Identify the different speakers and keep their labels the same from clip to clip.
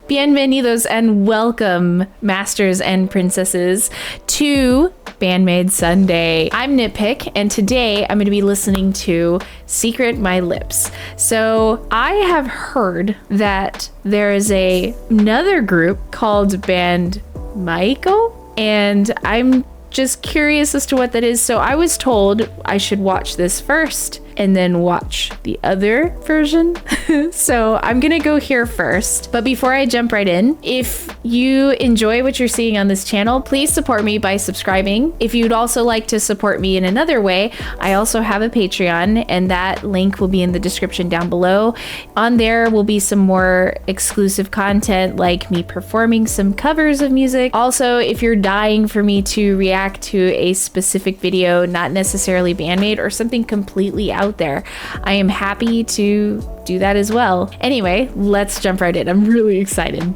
Speaker 1: Bienvenidos and welcome, masters and princesses, to Bandmaid Sunday. I'm NittPicc, and today I'm going to be listening to Secret My Lips. So I have heard that there is another group called BAND-MAID, and I'm just curious as to what that is. So I was told I should watch this first and then watch the other version. So I'm gonna go here first. But before I jump right in, if you enjoy what you're seeing on this channel, please support me by subscribing. If you'd also like to support me in another way, I also have a Patreon, and that link will be in the description down below. On there will be some more exclusive content, like me performing some covers of music. Also, if you're dying for me to react to a specific video, not necessarily BAND-MAID or something completely out there, I am happy to do that as well. Anyway, let's jump right in. I'm really excited.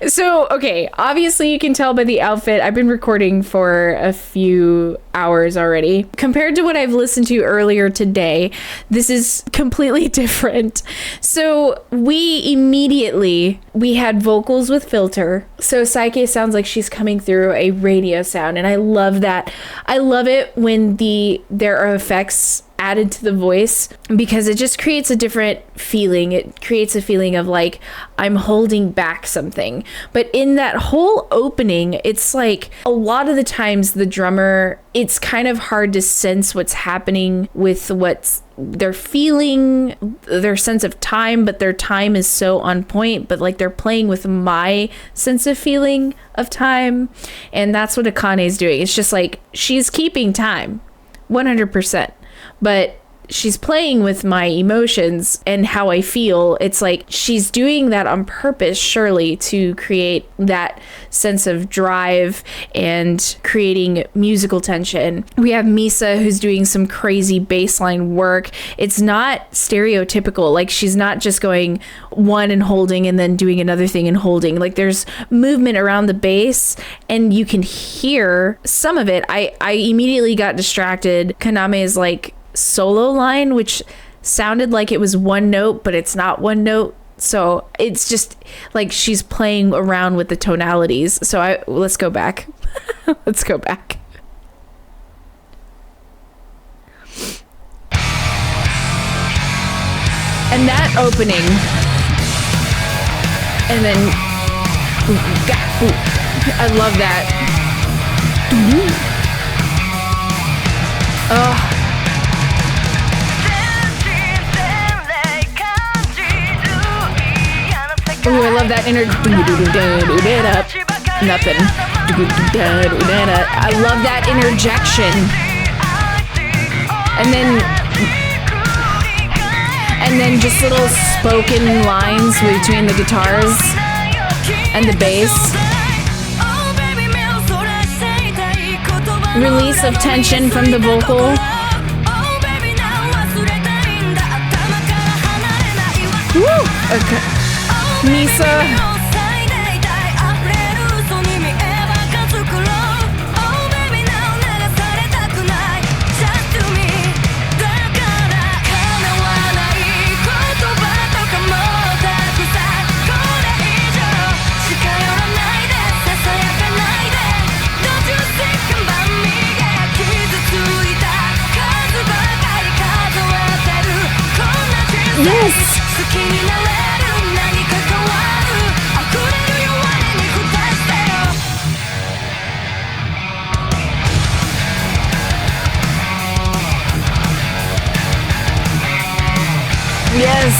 Speaker 1: So okay, obviously you can tell by the outfit, I've been recording for a few hours already. Compared to what I've listened to earlier today, this is completely different. So we had vocals with filter. So Psyche sounds like she's coming through a radio sound, and I love that. I love it when there are effects added to the voice, because it just creates a different feeling. It creates a feeling of like I'm holding back something. But in that whole opening, it's like a lot of the times the drummer, it's kind of hard to sense what's happening with what's they're feeling, their sense of time, but their time is so on point, but like they're playing with my sense of feeling of time. And that's what Akane is doing. It's just like she's keeping time 100%. But she's playing with my emotions and how I feel. It's like she's doing that on purpose, surely, to create that sense of drive and creating musical tension. We have Misa, who's doing some crazy bassline work. It's not stereotypical. Like, she's not just going one and holding and then doing another thing and holding. Like, there's movement around the bass, and you can hear some of it. I immediately got distracted. Kaname's like solo line, which sounded like it was one note, but it's not one note. So it's just like she's playing around with the tonalities. So let's go back. Let's go back. And that opening, and then I love that. Oh. Ooh, I love that nothing. I love that interjection. And then just little spoken lines between the guitars and the bass. Release of tension from the vocal. Misa. Yes! Yes!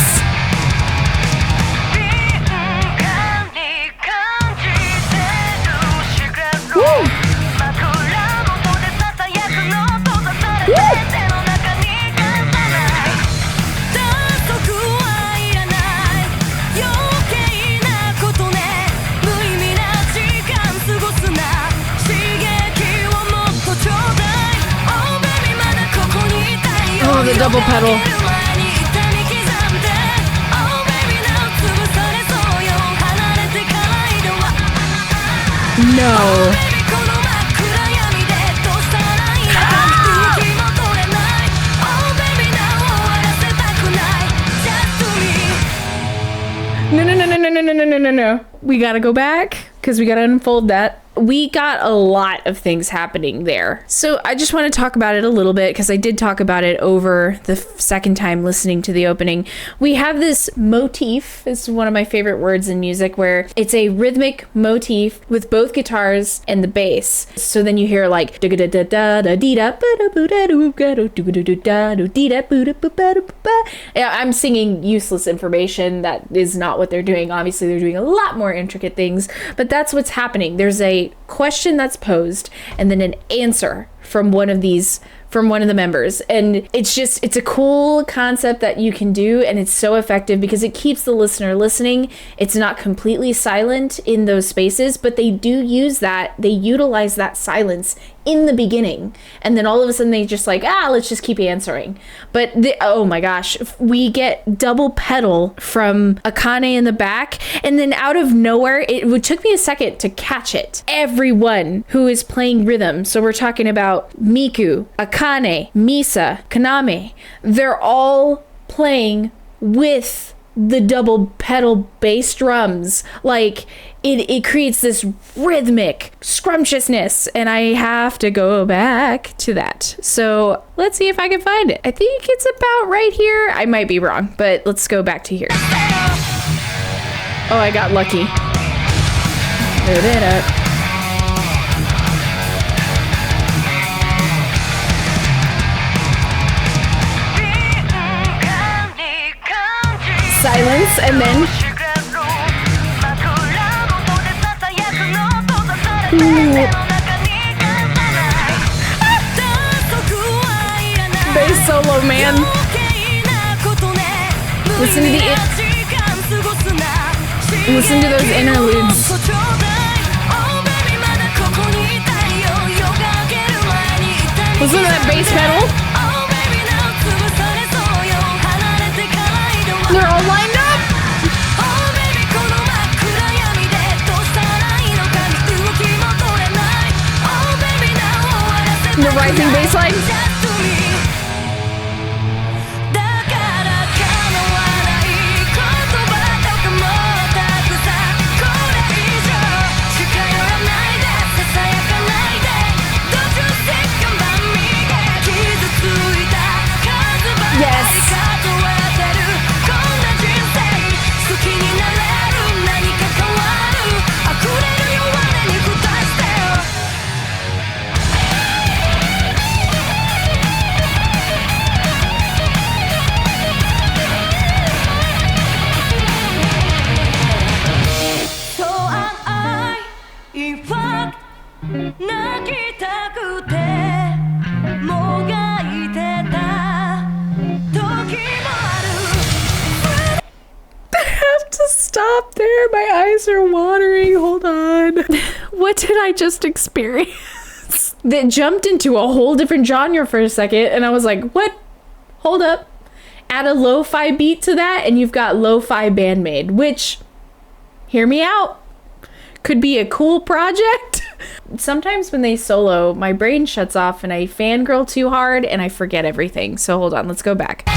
Speaker 1: Woo! Woo! Oh, the double pedal. No. No. We gotta go back because we gotta unfold that. We got a lot of things happening there. So I just want to talk about it a little bit because I did talk about it over the second time listening to the opening. We have this motif. This is one of my favorite words in music, where it's a rhythmic motif with both guitars and the bass. So then you hear like I'm singing useless information. That is not what they're doing. Obviously they're doing a lot more intricate things, but that's what's happening. There's a question that's posed and then an answer from one of the members, and it's a cool concept that you can do, and it's so effective because it keeps the listener listening. It's not completely silent in those spaces, but they utilize that silence in the beginning, and then all of a sudden they just like, let's just keep answering. But oh my gosh, we get double pedal from Akane in the back, and then out of nowhere, it took me a second to catch it. Everyone who is playing rhythm, so we're talking about Miku, Akane, Misa, Kaname, they're all playing with the double pedal bass drums. Like it creates this rhythmic scrumptiousness, and I have to go back to that. So let's see if I can find it. I think it's about right here. I might be wrong, but let's go back to here. Oh, I got lucky. Silence, and then bass solo, man. Listen to those interludes. Listen to that bass pedal. They're all lined up. The rising bass line. Yes. Stop there. My eyes are watering. Hold on. What did I just experience? That jumped into a whole different genre for a second, and I was like, what? Hold up. Add a lo-fi beat to that and you've got LoFi BAND-MAID, which, hear me out, could be a cool project. Sometimes when they solo, my brain shuts off and I fangirl too hard and I forget everything. So hold on, let's go back.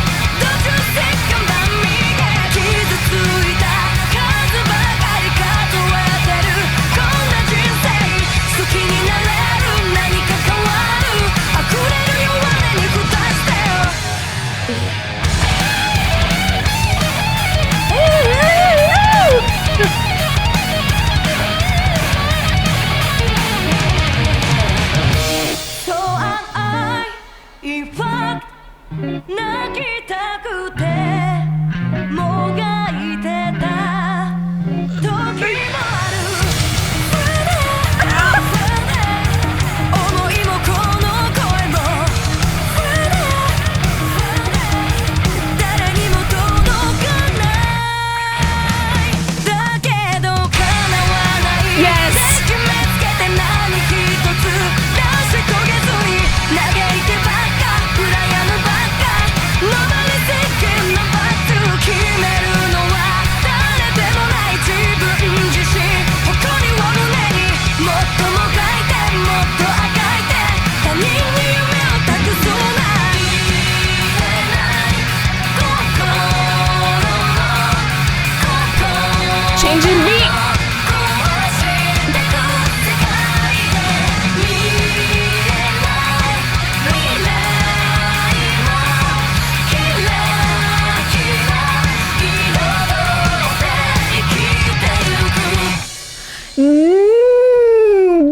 Speaker 1: Changing beat.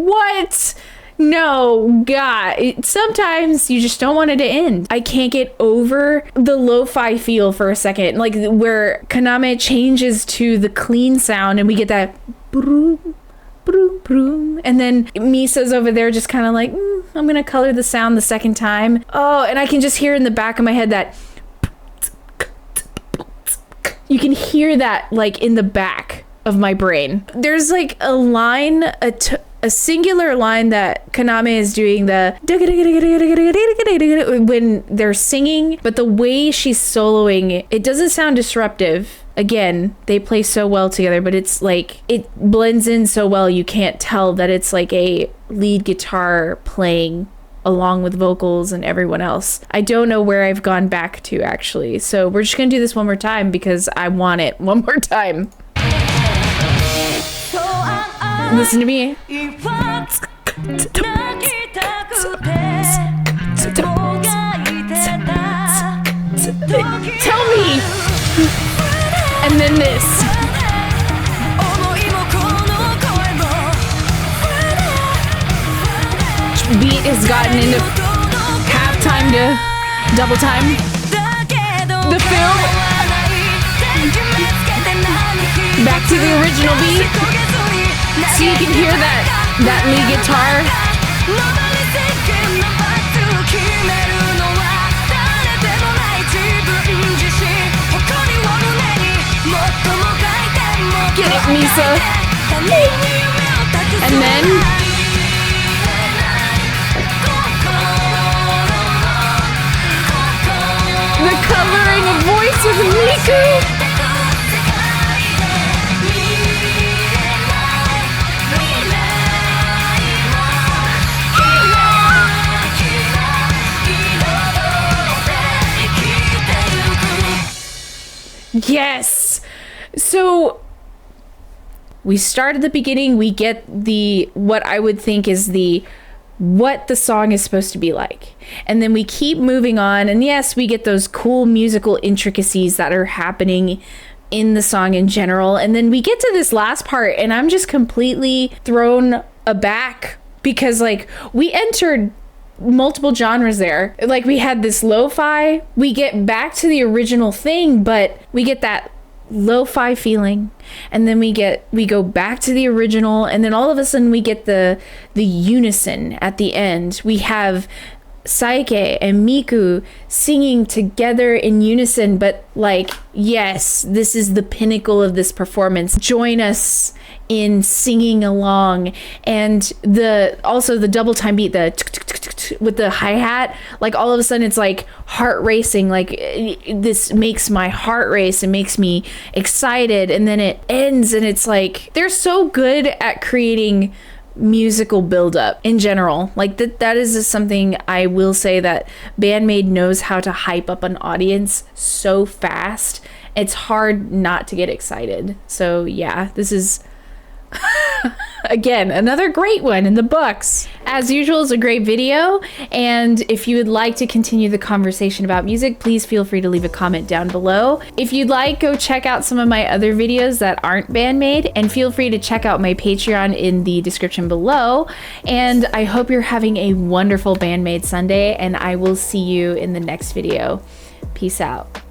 Speaker 1: What? No, God. Sometimes you just don't want it to end. I can't get over the lo-fi feel for a second. Like where Kaname changes to the clean sound and we get that broom, broom, broom. And then Misa's over there just kind of like, I'm going to color the sound the second time. Oh, and I can just hear in the back of my head that you can hear that like in the back of my brain. There's like a line, a singular line that Kaname is doing the when they're singing, but the way she's soloing, it doesn't sound disruptive. Again, they play so well together, but it's like it blends in so well you can't tell that it's like a lead guitar playing along with vocals and everyone else. I don't know where I've gone back to actually, so we're just gonna do this one more time because I want it one more time. Listen to me. Tell me. And then this. Beat has gotten into halftime to double time. The fill. Back to the original beat. So you can hear that lead guitar. Get it, Misa. And then the covering of voice with Miku. Yes. So we start at the beginning, we get the what I would think is the what the song is supposed to be like. And then we keep moving on, and yes, we get those cool musical intricacies that are happening in the song in general. And then we get to this last part and I'm just completely thrown aback because like we entered multiple genres there. Like we had this lo-fi, we get back to the original thing, but we get that lo-fi feeling, and then we go back to the original, and then all of a sudden we get the unison at the end. We have Saike and Miku singing together in unison, but like, yes, this is the pinnacle of this performance. Join us in singing along, and also the double time beat, with the hi-hat, like all of a sudden it's like heart racing, like this makes my heart race and makes me excited, and then it ends and it's like they're so good at creating musical buildup in general. Like that is just something I will say, that BAND-MAID knows how to hype up an audience so fast. It's hard not to get excited. So yeah, this is again another great one in the books. As usual, it's a great video, and if you would like to continue the conversation about music, please feel free to leave a comment down below. If you'd like, go check out some of my other videos that aren't BAND-MAID, and feel free to check out my Patreon in the description below. And I hope you're having a wonderful BAND-MAID Sunday, and I will see you in the next video. Peace out.